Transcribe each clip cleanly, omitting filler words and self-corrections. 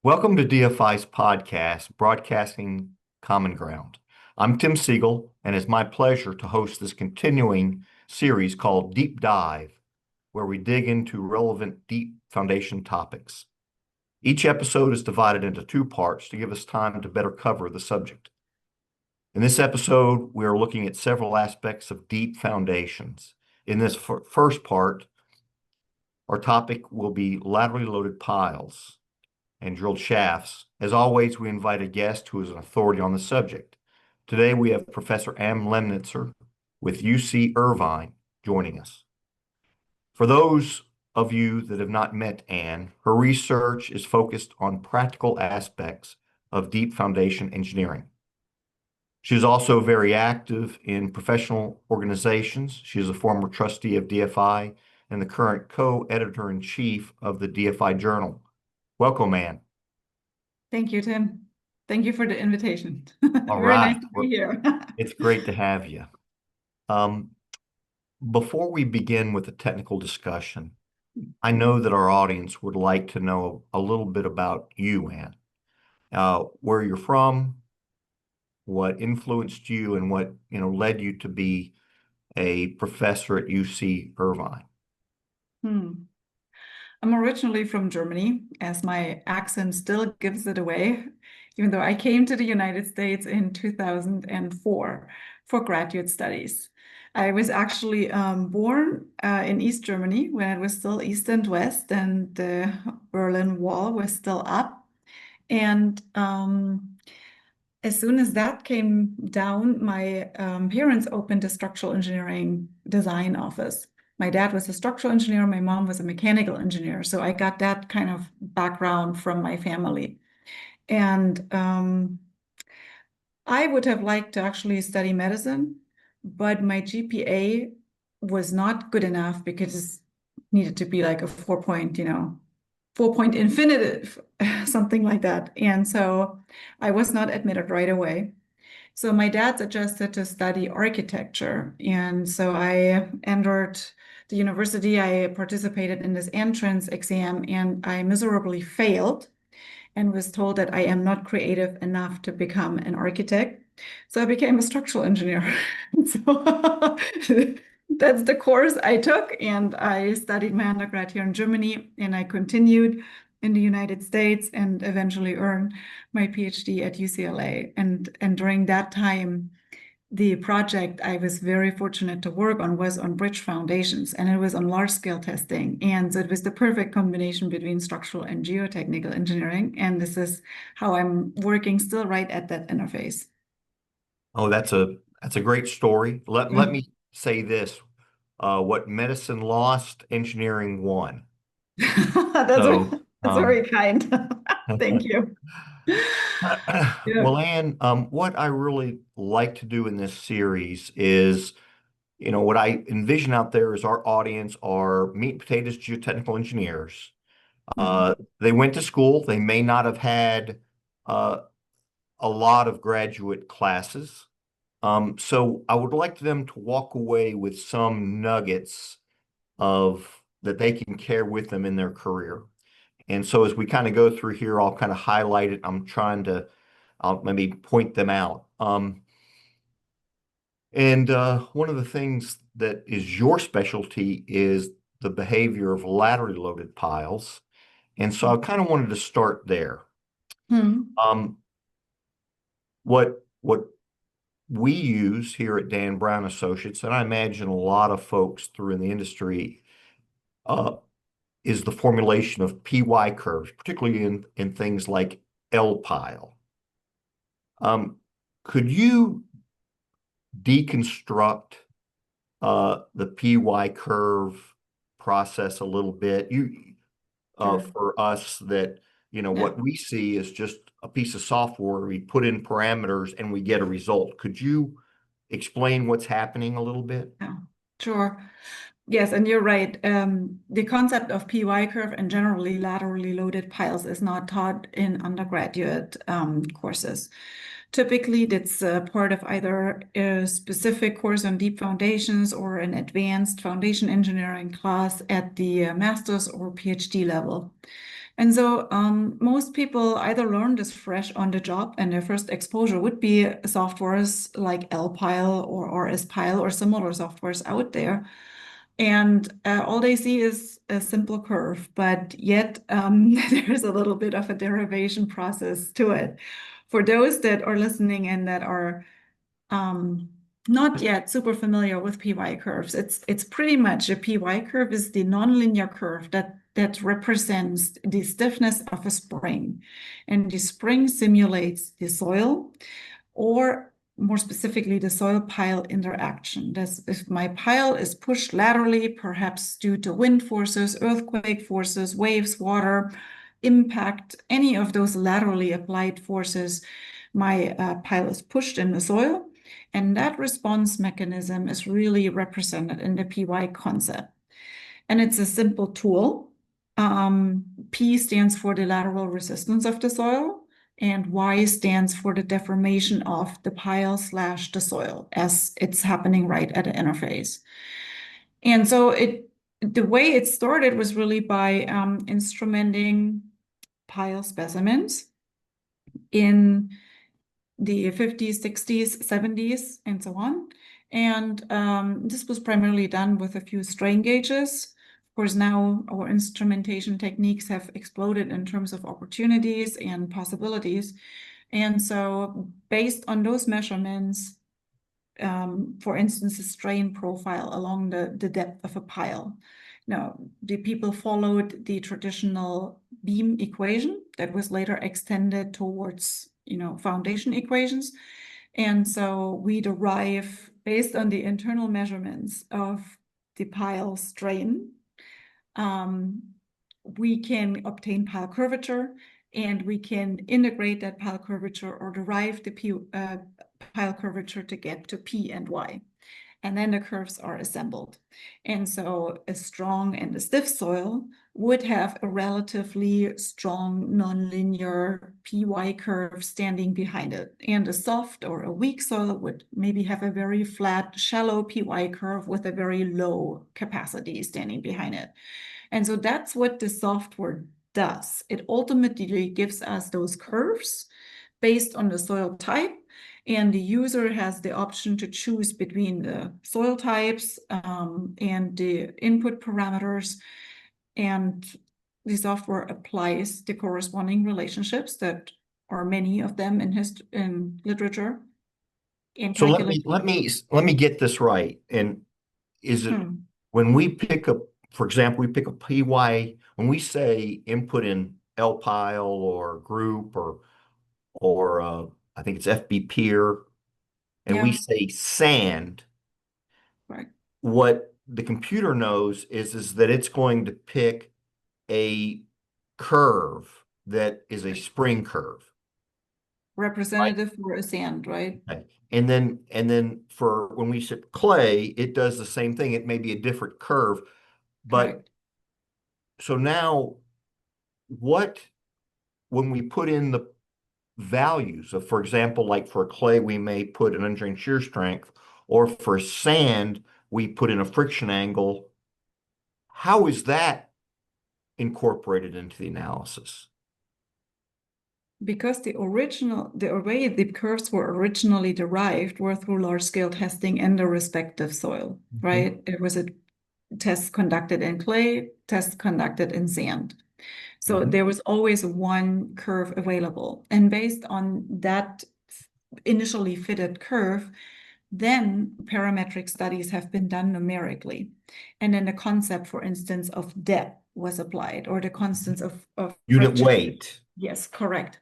Welcome to DFI's podcast, Broadcasting Common Ground. I'm Tim Siegel, and it's my pleasure to host this continuing series called Deep Dive, where we dig into relevant deep foundation topics. Each episode is divided into two parts to give us time to better cover the subject. In this episode, we are looking at several aspects of deep foundations. In this first part, our topic will be laterally loaded piles and drilled shafts. As always, we invite a guest who is an authority on the subject. Today, we have Professor Anne Lemnitzer with UC Irvine joining us. For those of you that have not met Anne, her research is focused on practical aspects of deep foundation engineering. She is also very active in professional organizations. She is a former trustee of DFI and the current co-editor-in-chief of the DFI Journal. Welcome, Anne. Thank you, Tim. Thank you for the invitation. All Very right. nice to be here. It's great to have you. Before we begin with the technical discussion, I know that our audience would like to know a little bit about you, Anne. Where you're from, what influenced you, and what led you to be a professor at UC Irvine. I'm originally from Germany, as my accent still gives it away, even though I came to the United States in 2004 for graduate studies. I was actually born in East Germany when it was still East and West, and the Berlin Wall was still up. And as soon as that came down, my parents opened a structural engineering design office. My dad was a structural engineer, my mom was a mechanical engineer. So I got that kind of background from my family. And I would have liked to actually study medicine, but my GPA was not good enough because it needed to be like a 4-point infinitive, something like that. And so I was not admitted right away. So my dad suggested to study architecture. And so I entered the university. I participated in this entrance exam and I miserably failed and was told that I am not creative enough to become an architect. So I became a structural engineer. So that's the course I took, and I studied my undergrad here in Germany, and I continued in the United States and eventually earned my PhD at UCLA. And during that time, the project I was very fortunate to work on was on bridge foundations, and it was on large-scale testing. And so it was the perfect combination between structural and geotechnical engineering. And this is how I'm working still right at that interface. Oh, that's a great story. Let me say this. What medicine lost, engineering won. That's very kind. Thank you. Well, Anne, what I really like to do in this series is, what I envision out there is our audience are meat and potatoes geotechnical engineers. They went to school. They may not have had a lot of graduate classes. So I would like them to walk away with some nuggets that they can carry with them in their career. And so as we kind of go through here, I'll kind of highlight it. I'll maybe point them out. And one of the things that is your specialty is the behavior of laterally loaded piles. And so I kind of wanted to start there. What we use here at Dan Brown Associates, and I imagine a lot of folks through in the industry, is the formulation of PY curves, particularly in things like L-pile. Could you deconstruct the PY curve process a little bit? For us that, what we see is just a piece of software. We put in parameters and we get a result. Could you explain what's happening a little bit? Yeah, sure. Yes, and you're right. The concept of PY curve and generally laterally loaded piles is not taught in undergraduate courses. Typically, it's part of either a specific course on deep foundations or an advanced foundation engineering class at the master's or PhD level. And so most people either learn this fresh on the job, and their first exposure would be softwares like LPile or RSPile or similar softwares out there. And all they see is a simple curve, but yet there's a little bit of a derivation process to it. For those that are listening and that are not yet super familiar with PY curves, it's pretty much a PY curve is the nonlinear curve that represents the stiffness of a spring. And the spring simulates the soil, or more specifically, the soil pile interaction. That's if my pile is pushed laterally, perhaps due to wind forces, earthquake forces, waves, water, impact, any of those laterally applied forces, my pile is pushed in the soil. And that response mechanism is really represented in the PY concept. And it's a simple tool. P stands for the lateral resistance of the soil, and Y stands for the deformation of the pile / the soil as it's happening right at the interface. And so the way it started was really by instrumenting pile specimens in the 50s, 60s, 70s, and so on. And this was primarily done with a few strain gauges. Of course, now our instrumentation techniques have exploded in terms of opportunities and possibilities. And so based on those measurements, for instance, a strain profile along the depth of a pile. Now, the people followed the traditional beam equation that was later extended towards, foundation equations. And so we derive, based on the internal measurements of the pile strain, we can obtain pile curvature, and we can integrate that pile curvature or derive the pile curvature to get to P and Y. And then the curves are assembled. And so a strong and a stiff soil would have a relatively strong nonlinear PY curve standing behind it. And a soft or a weak soil would maybe have a very flat, shallow PY curve with a very low capacity standing behind it. And so that's what the software does. It ultimately gives us those curves based on the soil type, and the user has the option to choose between the soil types and the input parameters, and the software applies the corresponding relationships that are many of them in literature. And So let me get this right. And is it when we pick up, for example, we pick a PY, when we say input in L pile or group or I think it's FB peer, and we say sand, right. what the computer knows is that it's going to pick a curve that is a spring curve. Representative for a sand, right? Okay. And then for when we ship clay, it does the same thing. It may be a different curve, but Correct. so now when we put in the values of, for example, like for clay, we may put an undrained shear strength, or for sand, we put in a friction angle. How is that incorporated into the analysis? Because the way the curves were originally derived were through large-scale testing in the respective soil, right? It was a test conducted in clay, test conducted in sand. So there was always one curve available. And based on that initially fitted curve, then parametric studies have been done numerically. And then the concept, for instance, of depth was applied, or the constants of Unit friction. weight. Yes, correct.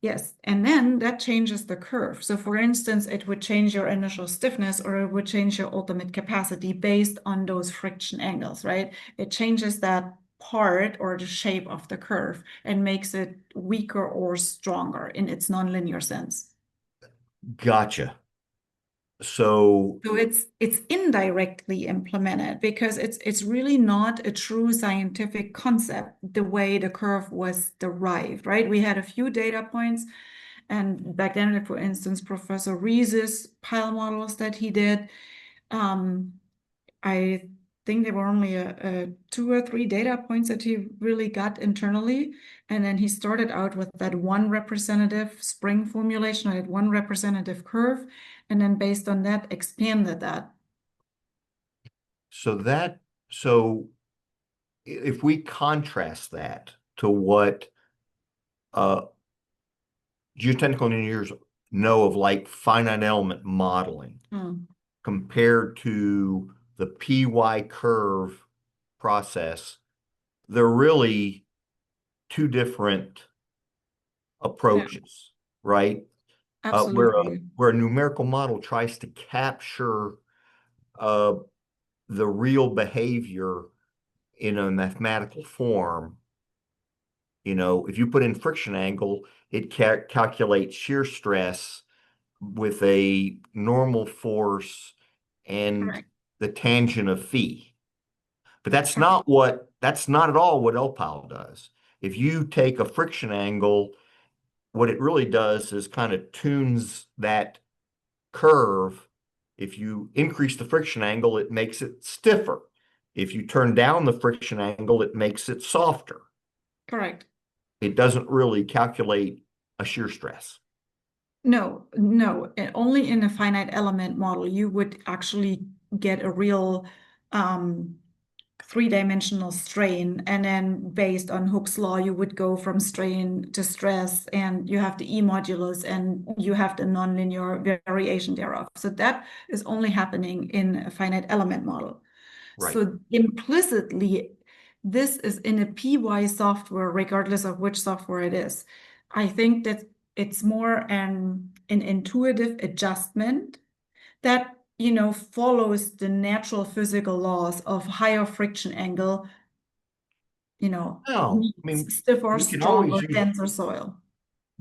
Yes, and then that changes the curve. So for instance, it would change your initial stiffness, or it would change your ultimate capacity based on those friction angles, right? It changes that part or the shape of the curve and makes it weaker or stronger in its nonlinear sense. Gotcha. So it's indirectly implemented because it's really not a true scientific concept the way the curve was derived, right? We had a few data points, and back then, for instance, Professor Rees's pile models that he did, I think there were only two or three data points that he really got internally. And then he started out with that one representative spring formulation, that one representative curve, and then based on that, expanded that. So if we contrast that to what geotechnical engineers know of, like finite element modeling, compared to the PY curve process, they're really two different approaches, right? Absolutely. Where a numerical model tries to capture the real behavior in a mathematical form. You know, if you put in friction angle, it calculates shear stress with a normal force and Correct. the tangent of phi. But that's Correct. not at all what LPAL does. If you take a friction angle, what it really does is kind of tunes that curve. If you increase the friction angle, it makes it stiffer. If you turn down the friction angle, it makes it softer. Correct. It doesn't really calculate a shear stress. No, no, only in a finite element model, you would actually get a real three-dimensional strain. And then based on Hooke's law, you would go from strain to stress, and you have the E modulus and you have the nonlinear variation thereof. So that is only happening in a finite element model. Right. So implicitly, this is in a PY software, regardless of which software it is. I think that it's more an intuitive adjustment that, you know, follows the natural physical laws of higher friction angle, you know, No, I mean, stiffer, we can always stronger, use, denser soil.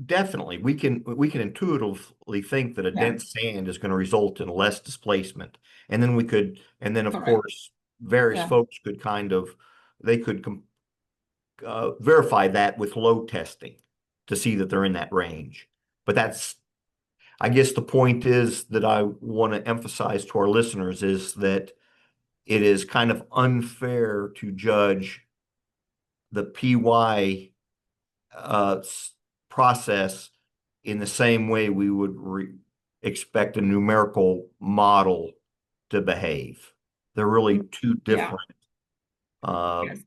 definitely, we can intuitively think that a Yeah, dense sand is going to result in less displacement. And then of correct. course, various Yeah, folks could they could verify that with load testing to see that they're in that range. But I guess the point is that I want to emphasize to our listeners is that it is kind of unfair to judge the PY process in the same way we would expect a numerical model to behave. They're really two yeah. different uh, Yes.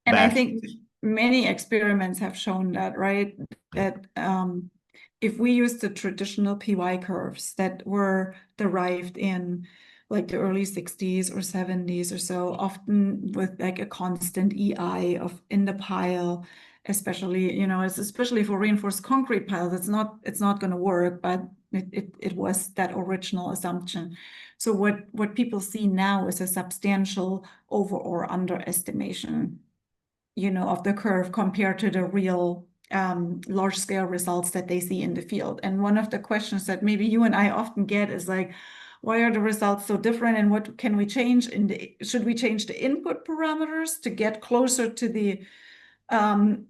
And I think baskets. many experiments have shown that, right? Yeah. That if we use the traditional PY curves that were derived in like the early 60s or 70s or so, often with like a constant EI of in the pile, especially, you know, it's especially for reinforced concrete piles, it's not going to work, but it was that original assumption. So what people see now is a substantial over or underestimation, you know, of the curve compared to the real large scale results that they see in the field. And one of the questions that maybe you and I often get is like, why are the results so different, and what can we change should we change the input parameters to get closer to the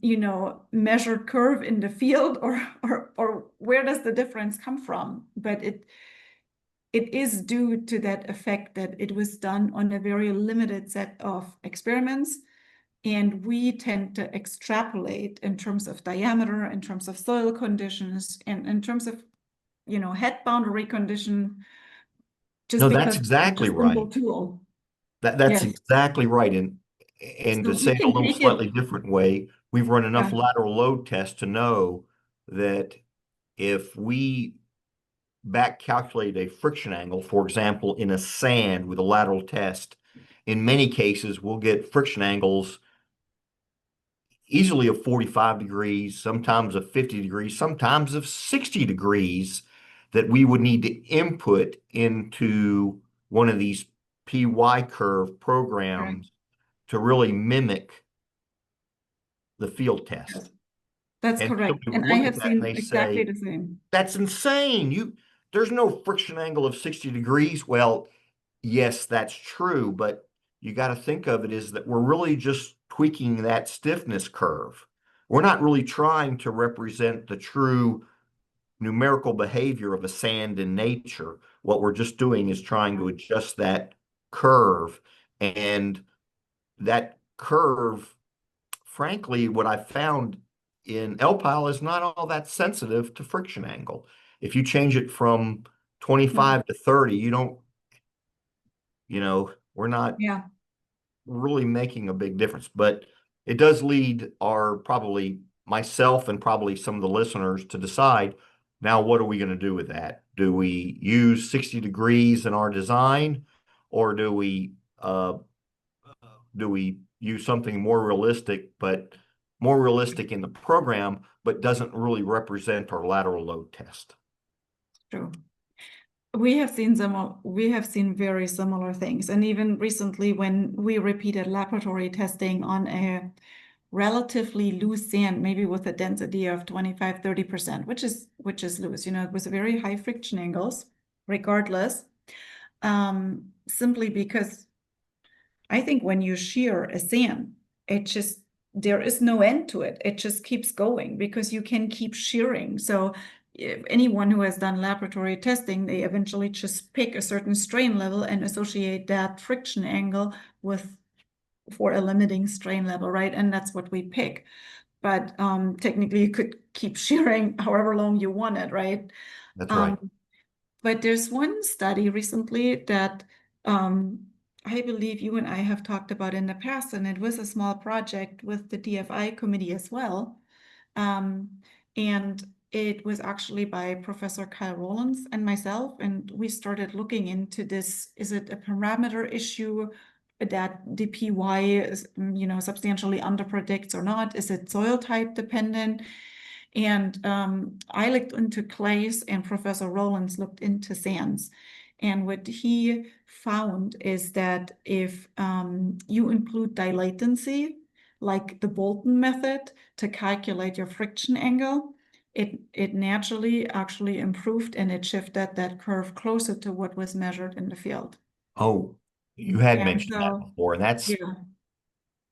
you know, measured curve in the field, or where does the difference come from? But it is due to that effect that it was done on a very limited set of experiments. And we tend to extrapolate in terms of diameter, in terms of soil conditions, and in terms of, you know, head boundary condition, just No, that's because it's exactly a simple right. tool. That's Yes. exactly right. And So to we say it a can little take it. slightly different way, we've run enough Yeah. lateral load tests to know that if we back calculate a friction angle, for example, in a sand with a lateral test, in many cases, we'll get friction angles easily of 45 degrees, sometimes of 50 degrees, sometimes of 60 degrees that we would need to input into one of these PY curve Correct. programs to really mimic the field test. Yes, that's And correct. somebody And would I look have at that and seen they exactly say, the same. that's insane. There's no friction angle of 60 degrees. Well, yes, that's true, but you got to think of it as that we're really just tweaking that stiffness curve. We're not really trying to represent the true numerical behavior of a sand in nature. What we're just doing is trying to adjust that curve And that curve, frankly, what I found in L-pile is not all that sensitive to friction angle. If you change it from 25 to 30, we're not Yeah, really making a big difference. But it does lead probably myself and probably some of the listeners to decide, now what are we going to do with that? Do we use 60 degrees in our design, or do we use something more realistic, but more realistic in the program, but doesn't really represent our lateral load test? true. We have seen very similar things. And even recently, when we repeated laboratory testing on a relatively loose sand, maybe with a density of 25, 30%, which is loose, with very high friction angles, regardless, simply because I think when you shear a sand, there is no end to it. It just keeps going because you can keep shearing. So if anyone who has done laboratory testing, they eventually just pick a certain strain level and associate that friction angle for a limiting strain level, right? And that's what we pick. But technically, you could keep shearing however long you want it, right? That's right. But there's one study recently that I believe you and I have talked about in the past, and it was a small project with the DFI committee as well. And it was actually by Professor Kyle Rowlands and myself, and we started looking into this. Is it a parameter issue that DPY is, substantially underpredicts or not? Is it soil type dependent? And I looked into clays, and Professor Rowlands looked into sands. And what he found is that if you include dilatancy, like the Bolton method, to calculate your friction angle, it naturally actually improved, and it shifted that curve closer to what was measured in the field. Oh, you had And mentioned that so, before, and that's yeah.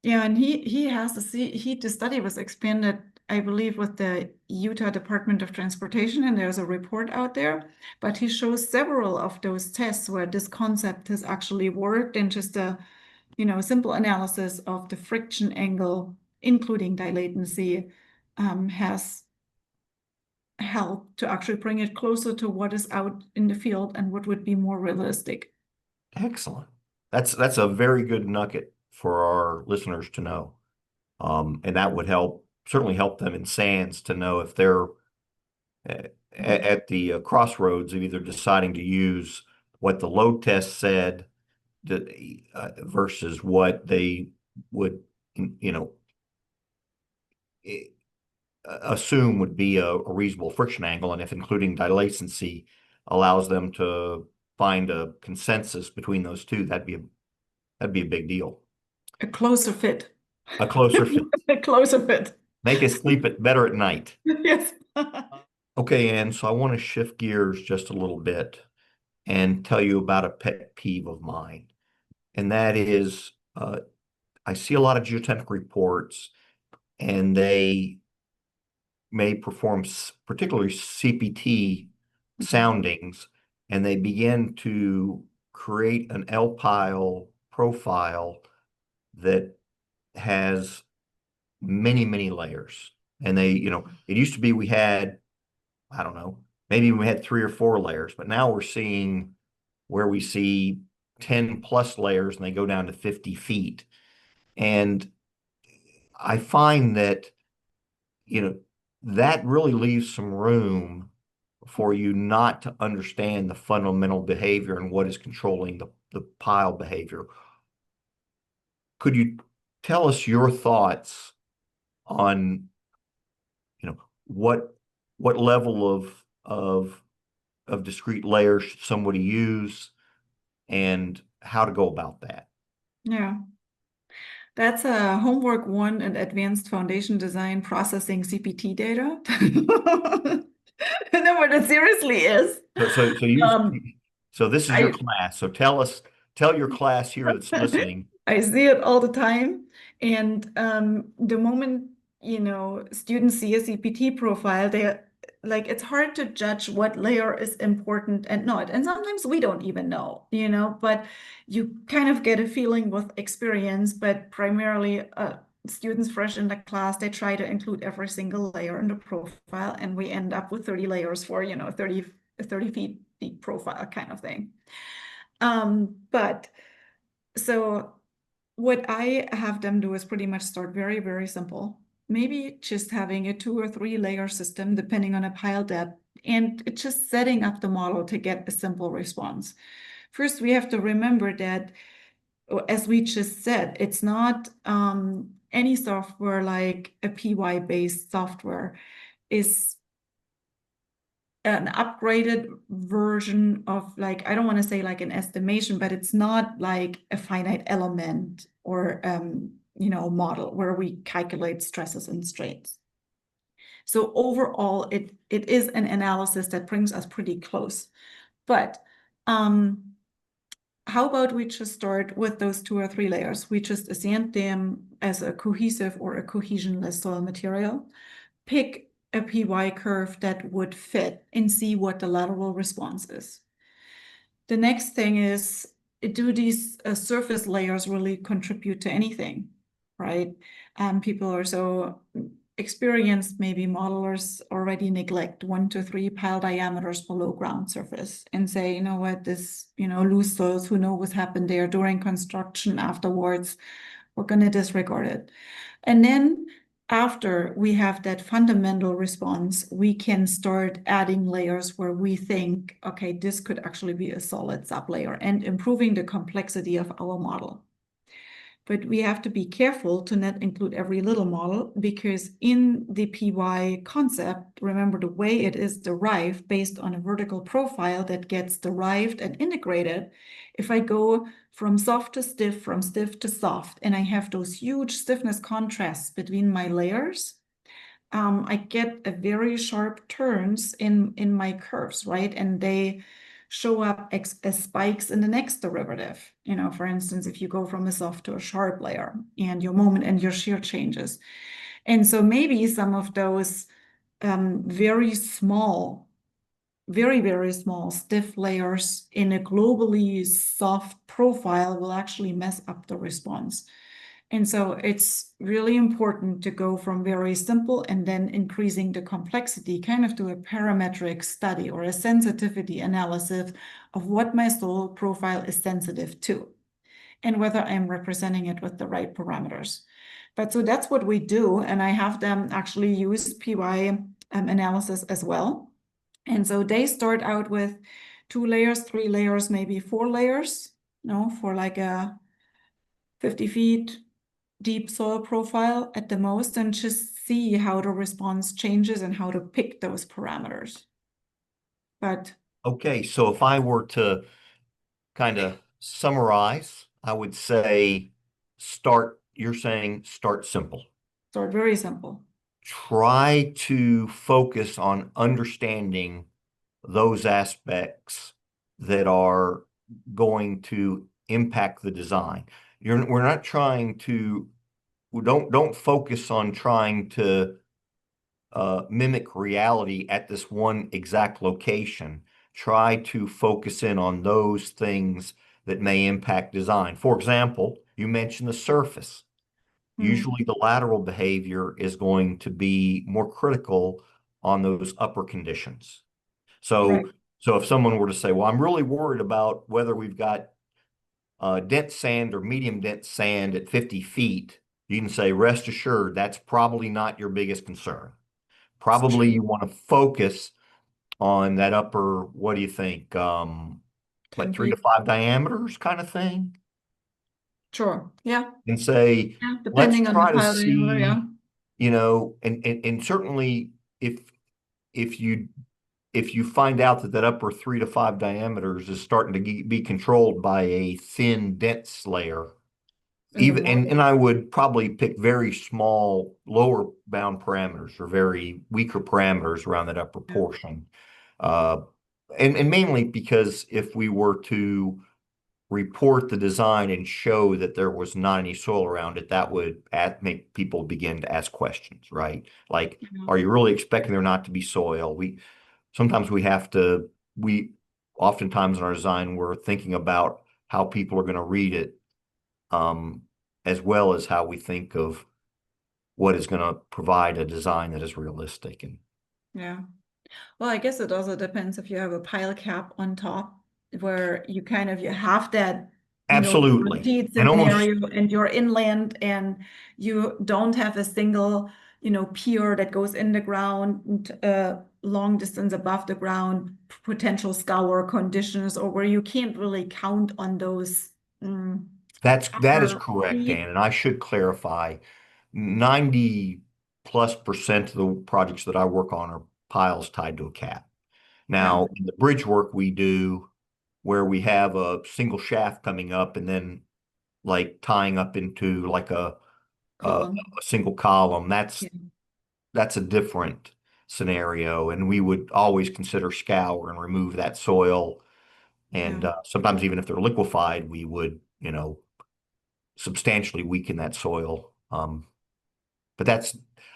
Yeah, and he has to see the study was expanded, I believe, with the Utah Department of Transportation, and there's a report out there. But he shows several of those tests where this concept has actually worked, and just a simple analysis of the friction angle, including dilatancy, has helped to actually bring it closer to what is out in the field and what would be more realistic. excellent. That's a very good nugget for our listeners to know. And that would certainly help them in sands to know if they're at the crossroads of either deciding to use what the load test said versus what they would, you know, assume would be a reasonable friction angle. And if including dilatancy allows them to find a consensus between those two, that'd be a big deal. A closer fit. A closer fit. A closer fit. Make us sleep better at night. Yes. Okay, Ann, so I want to shift gears just a little bit and tell you about a pet peeve of mine. And that is, I see a lot of geotechnical reports, and they may perform particularly CPT soundings, and they begin to create an L-pile profile that has many, many layers. And it used to be we had, I don't know, maybe we had 3 or 4 layers, but now we're seeing where we see 10 plus layers and they go down to 50 feet. And I find that, that really leaves some room for you not to understand the fundamental behavior and what is controlling the pile behavior. Could you tell us your thoughts on, what level of discrete layers should somebody use and how to go about that? Yeah. That's a homework one and advanced foundation design processing CPT data. No, but it seriously is. Um, So this is your I class. So tell your class here that's listening. I see it all the time. And the moment, students see a CPT profile, like it's hard to judge what layer is important and not. And sometimes we don't even know, but you kind of get a feeling with experience. But primarily, students fresh in the class, they try to include every single layer in the profile, and we end up with 30 layers for, 30 feet deep profile kind of thing. But so what I have them do is pretty much start very, very simple. Maybe just having a 2 or 3 layer system, depending on a pile depth, and it's just setting up the model to get a simple response. First, we have to remember that, as we just said, it's not any software like a PY-based software is an upgraded version of, like, I don't want to say like an estimation, but it's not like a finite element or model where we calculate stresses and strains. So overall, it is an analysis that brings us pretty close. But how about we just start with those 2 or 3 layers? We just assign them as a cohesive or a cohesionless soil material, pick a PY curve that would fit, and see what the lateral response is. The next thing is, do these surface layers really contribute to anything, right? People are so experienced, maybe modelers already neglect 1 to 3 pile diameters below ground surface and say, you know what, this, loose soils, who knows what happened there during construction afterwards, we're going to disregard it. And then after we have that fundamental response, we can start adding layers where we think, okay, this could actually be a solid sublayer, and improving the complexity of our model. But we have to be careful to not include every little model, because in the PY concept, remember, the way it is derived based on a vertical profile that gets derived and integrated. If I go from soft to stiff, from stiff to soft, and I have those huge stiffness contrasts between my layers, I get a very sharp turns in my curves, right? And they show up as spikes in the next derivative. For instance, if you go from a soft to a sharp layer, and your moment and your shear changes. And so maybe some of those very small, very, very small stiff layers in a globally soft profile will actually mess up the response. And so it's really important to go from very simple and then increasing the complexity, kind of to a parametric study or a sensitivity analysis of what my soil profile is sensitive to, and whether I'm representing it with the right parameters. But so that's what we do. And I have them actually use PY analysis as well. And so they start out with 2 layers, 3 layers, maybe 4 layers, for like a 50 feet deep soil profile at the most, and just see how the response changes and how to pick those parameters. But Okay, so if I were to kind of summarize, I would say you're saying start simple. start very simple. Try to focus on understanding those aspects that are going to impact the design. We're not trying to, don't focus on trying to mimic reality at this one exact location. Try to focus in on those things that may impact design. For example, you mentioned the surface. Usually the lateral behavior is going to be more critical on those upper conditions. Right. So if someone were to say, well, I'm really worried about whether we've got dense sand or medium dense sand at 50 feet, you can say, rest assured, that's probably not your biggest concern. Probably you want to focus on that upper, what do you think? Like 3 to 5 diameters kind of thing? Sure. Yeah. And say, Yeah. let's Depending on the try to pile diameter. Yeah. see, and certainly if you if you find out that that upper 3 to 5 diameters is starting to be controlled by a thin, dense layer, In the even water. and I would probably pick very small lower bound parameters or very weaker parameters around that upper portion. And mainly because if we were to report the design and show that there was not any soil around it, that would make people begin to ask questions, right? Like, are you really expecting there not to be soil? Sometimes oftentimes in our design, we're thinking about how people are going to read it, as well as how we think of what is going to provide a design that is realistic. And Yeah. Well, I guess it also depends if you have a pile cap on top where you have that, absolutely, guaranteed and almost scenario and you're inland and you don't have a single, pier that goes in the ground, long distance above the ground, potential scour conditions, or where you can't really count on those that is upper correct, feet. Dan. And I should clarify, 90+% of the projects that I work on are piles tied to a cap. Yeah, Now, in the bridge work we do, where we have a single shaft coming up and then like tying up into like a column. single column, Yeah, that's a different scenario, and we would always consider scour and remove that soil. And yeah, sometimes even if they're liquefied, we would, substantially weaken that soil. But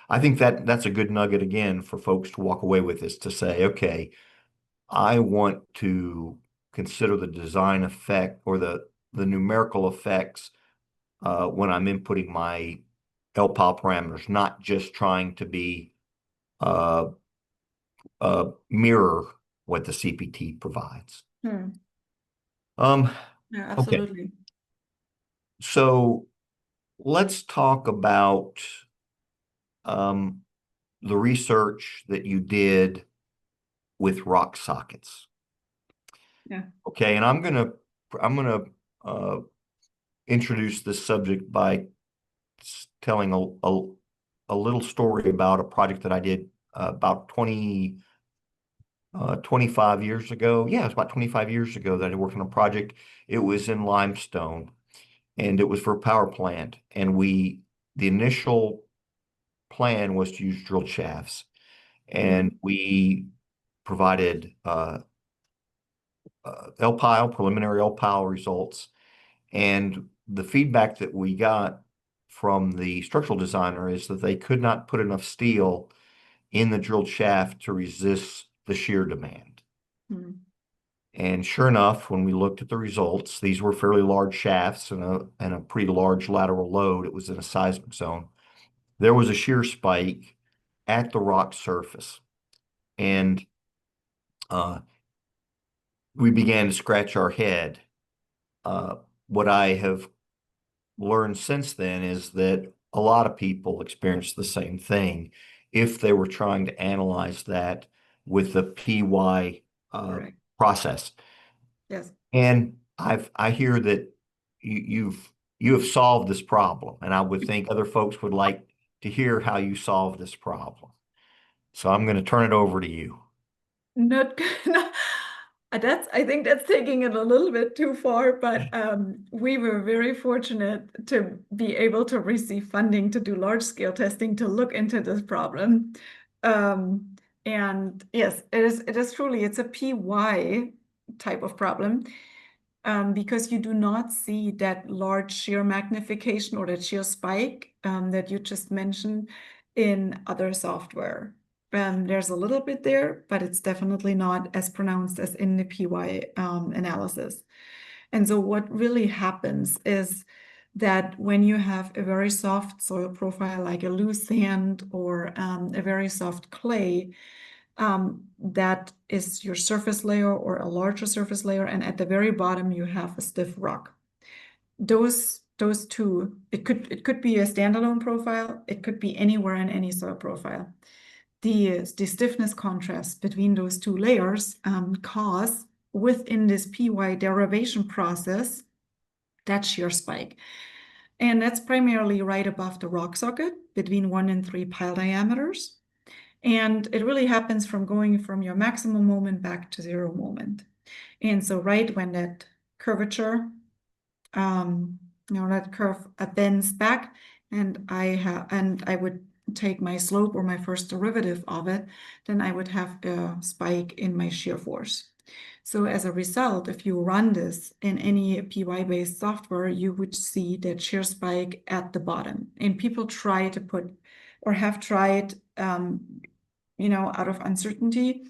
I think that's a good nugget again for folks to walk away with, is to say, okay, I want to consider the design effect or the numerical effects when I'm inputting my LPOW parameters, not just trying to be uh, mirror what the CPT provides. Hmm. Um, Yeah, okay, absolutely. so let's talk about um, the research that you did with rock sockets. Yeah. Okay, and I'm gonna uh, introduce this subject by telling a little story about a project that I did about 25 years ago. Yeah, it was about 25 years ago that I worked on a project. It was in limestone, and it was for a power plant. And the initial plan was to use drilled shafts, Hmm. and we provided LPIL, preliminary LPIL results. And the feedback that we got from the structural designer is that they could not put enough steel in the drilled shaft to resist the shear demand. Hmm. And sure enough, when we looked at the results, these were fairly large shafts and a pretty large lateral load. It was in a seismic zone. There was a shear spike at the rock surface. And we began to scratch our head. What I have learned since then is that a lot of people experience the same thing if they were trying to analyze that with the PY Correct. process. Yes. And I hear that you have solved this problem, and I would think other folks would like to hear how you solve this problem. So I'm going to turn it over to you. Not no, I think that's taking it a little bit too far, but we were very fortunate to be able to receive funding to do large scale testing to look into this problem. Um, and yes, it is truly, it's a PY type of problem. Because you do not see that large shear magnification or that shear spike that you just mentioned in other software. There's a little bit there, but it's definitely not as pronounced as in the PY analysis. And so what really happens is that when you have a very soft soil profile, like a loose sand or a very soft clay, that is your surface layer or a larger surface layer, and at the very bottom you have a stiff rock. Those two, it could be a standalone profile, it could be anywhere in any soil profile. The stiffness contrast between those two layers cause within this PY derivation process that shear spike. And that's primarily right above the rock socket between 1 and 3 pile diameters. And it really happens from going from your maximum moment back to zero moment. And so right when that curvature, that curve bends back, and I would take my slope or my first derivative of it, then I would have a spike in my shear force. So as a result, if you run this in any PY-based software, you would see that shear spike at the bottom. And people try to put, or have tried, out of uncertainty,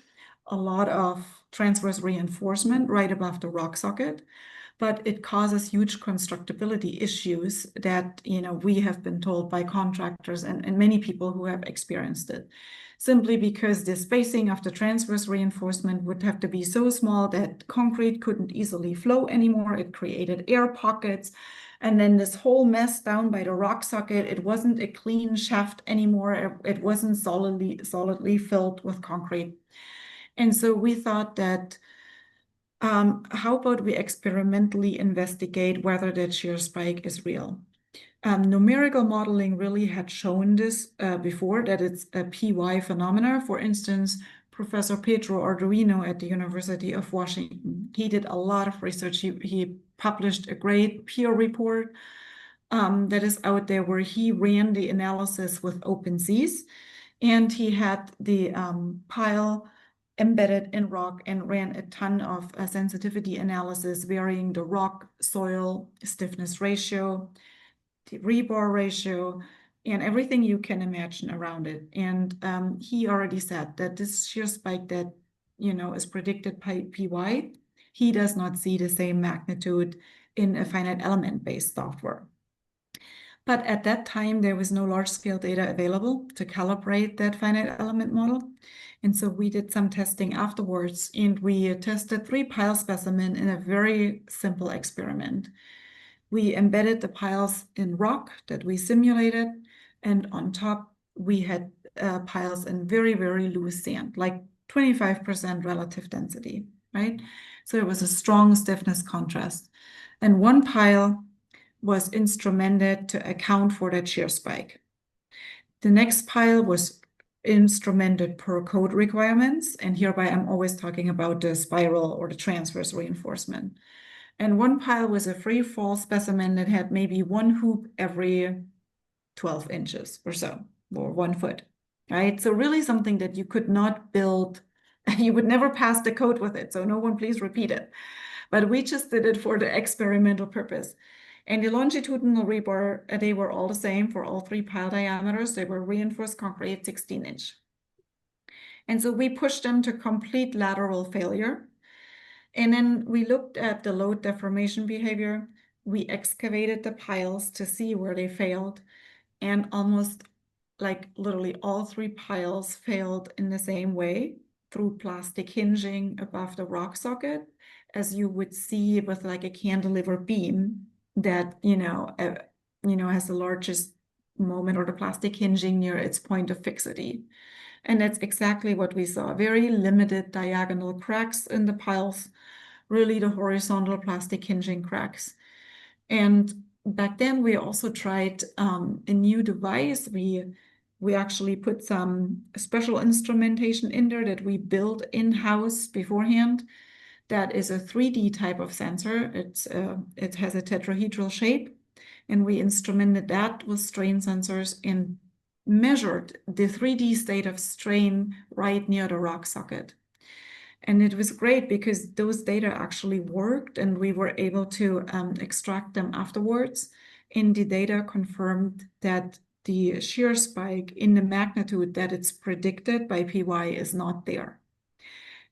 a lot of transverse reinforcement right above the rock socket, but it causes huge constructability issues that, we have been told by contractors and many people who have experienced it, simply because the spacing of the transverse reinforcement would have to be so small that concrete couldn't easily flow anymore. It created air pockets. And then this whole mess down by the rock socket, it wasn't a clean shaft anymore. It wasn't solidly filled with concrete. And so we thought that, how about we experimentally investigate whether that shear spike is real? Numerical modeling really had shown this before, that it's a PY phenomena. For instance, Professor Pedro Arduino at the University of Washington, he did a lot of research. He published a great peer report that is out there where he ran the analysis with OpenSeas, and he had the pile embedded in rock and ran a ton of sensitivity analysis varying the rock soil stiffness ratio, the rebar ratio, and everything you can imagine around it. And he already said that this shear spike that, is predicted by PY, he does not see the same magnitude in a finite element-based software. But at that time, there was no large-scale data available to calibrate that finite element model. And so we did some testing afterwards, and we tested 3 pile specimens in a very simple experiment. We embedded the piles in rock that we simulated, and on top, we had piles in very, very loose sand, like 25% relative density, right? So it was a strong stiffness contrast. And one pile was instrumented to account for that shear spike. The next pile was instrumented per code requirements, and hereby I'm always talking about the spiral or the transverse reinforcement. And one pile was a free fall specimen that had maybe one hoop every 12 inches or so, or 1 foot, right? So really something that you could not build, you would never pass the code with it. So no one please repeat it. But we just did it for the experimental purpose. And the longitudinal rebar, they were all the same for all 3 pile diameters. They were reinforced concrete 16-inch. And so we pushed them to complete lateral failure. And then we looked at the load deformation behavior. We excavated the piles to see where they failed. And almost like literally all 3 piles failed in the same way through plastic hinging above the rock socket, as you would see with like a cantilever beam that, has the largest moment or the plastic hinging near its point of fixity. And that's exactly what we saw. Very limited diagonal cracks in the piles, really the horizontal plastic hinging cracks. And back then we also tried a new device. We actually put some special instrumentation in there that we built in-house beforehand. That is a 3D type of sensor. It has a tetrahedral shape, and we instrumented that with strain sensors and measured the 3D state of strain right near the rock socket. And it was great because those data actually worked, and we were able to extract them afterwards. And the data confirmed that the shear spike in the magnitude that it's predicted by PY is not there,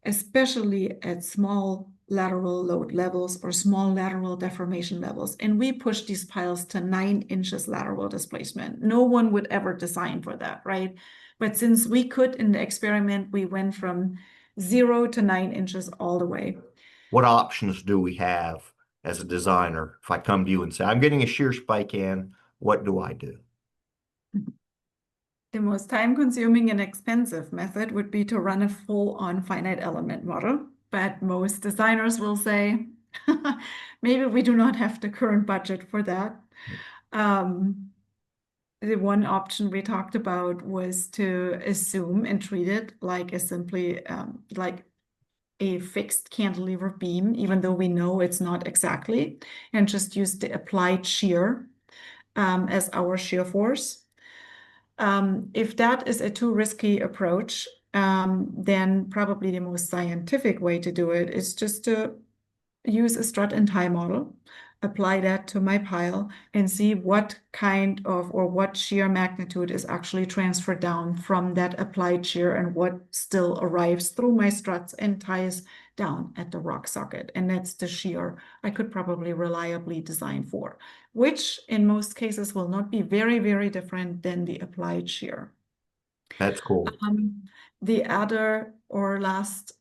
especially at small lateral load levels or small lateral deformation levels. And we pushed these piles to 9 inches lateral displacement. No one would ever design for that, right? But since we could in the experiment, we went from 0 to 9 inches all the way. What options do we have as a designer? If I come to you and say, I'm getting a shear spike in, what do I do? The most time-consuming and expensive method would be to run a full-on finite element model, but most designers will say, maybe we do not have the current budget for that. The one option we talked about was to assume and treat it like a simply like a fixed cantilever beam, even though we know it's not exactly, and just use the applied shear as our shear force. If that is a too risky approach, then probably the most scientific way to do it is just to use a strut and tie model, apply that to my pile, and see what kind of or what shear magnitude is actually transferred down from that applied shear and what still arrives through my struts and ties down at the rock socket. And that's the shear I could probably reliably design for, which in most cases will not be very, very different than the applied shear. That's cool. The other or last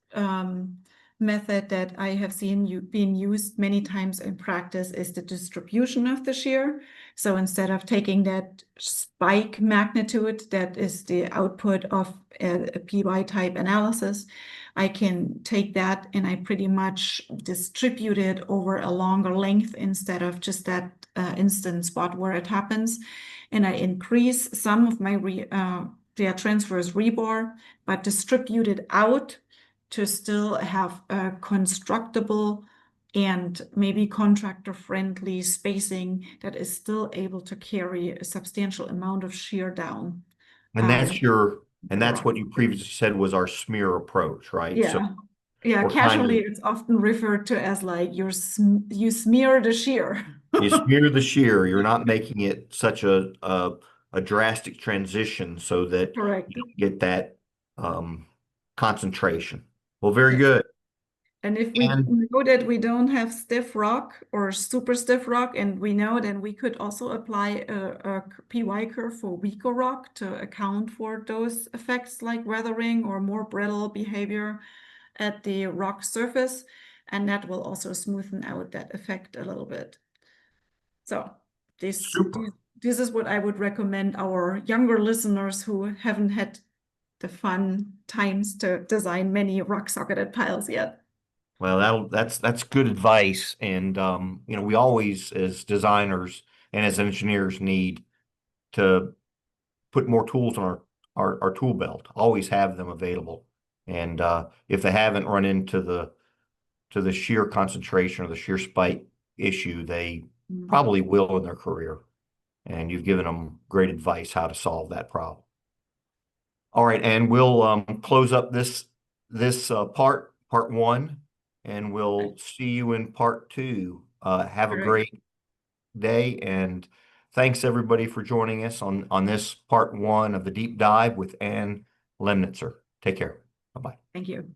method that I have seen being used many times in practice is the distribution of the shear. So instead of taking that spike magnitude that is the output of a PY type analysis, I can take that and I pretty much distribute it over a longer length instead of just that instant spot where it happens. And I increase some of my transverse rebar, but distribute it out to still have a constructible and maybe contractor-friendly spacing that is still able to carry a substantial amount of shear down. And that's what rock. you previously said was our smear approach, right? So Yeah. Yeah, we're kind casually of it's often referred to as like you smear the shear. you smear the shear. You're not making it such a drastic transition so that Correct. you don't get that concentration. Well, very Yeah. good. And if we And know that we don't have stiff rock or super stiff rock, and we know then we could also apply a PY curve for weaker rock to account for those effects like weathering or more brittle behavior at the rock surface. And that will also smoothen out that effect a little bit. So this, super. this is what I would recommend our younger listeners who haven't had the fun times to design many rock socketed piles yet. Well, that's good advice. And we always, as designers and as engineers, need to put more tools on our tool belt. Always have them available. And if they haven't run into the shear concentration or the shear spike issue, they probably will in their career. And you've given them great advice how to solve that problem. All right, and we'll close up this part one, and we'll see you in part two. Have a Correct. great day, and thanks everybody for joining us on this part one of the deep dive with Anne Lemnitzer. Take care. Bye-bye. Thank you.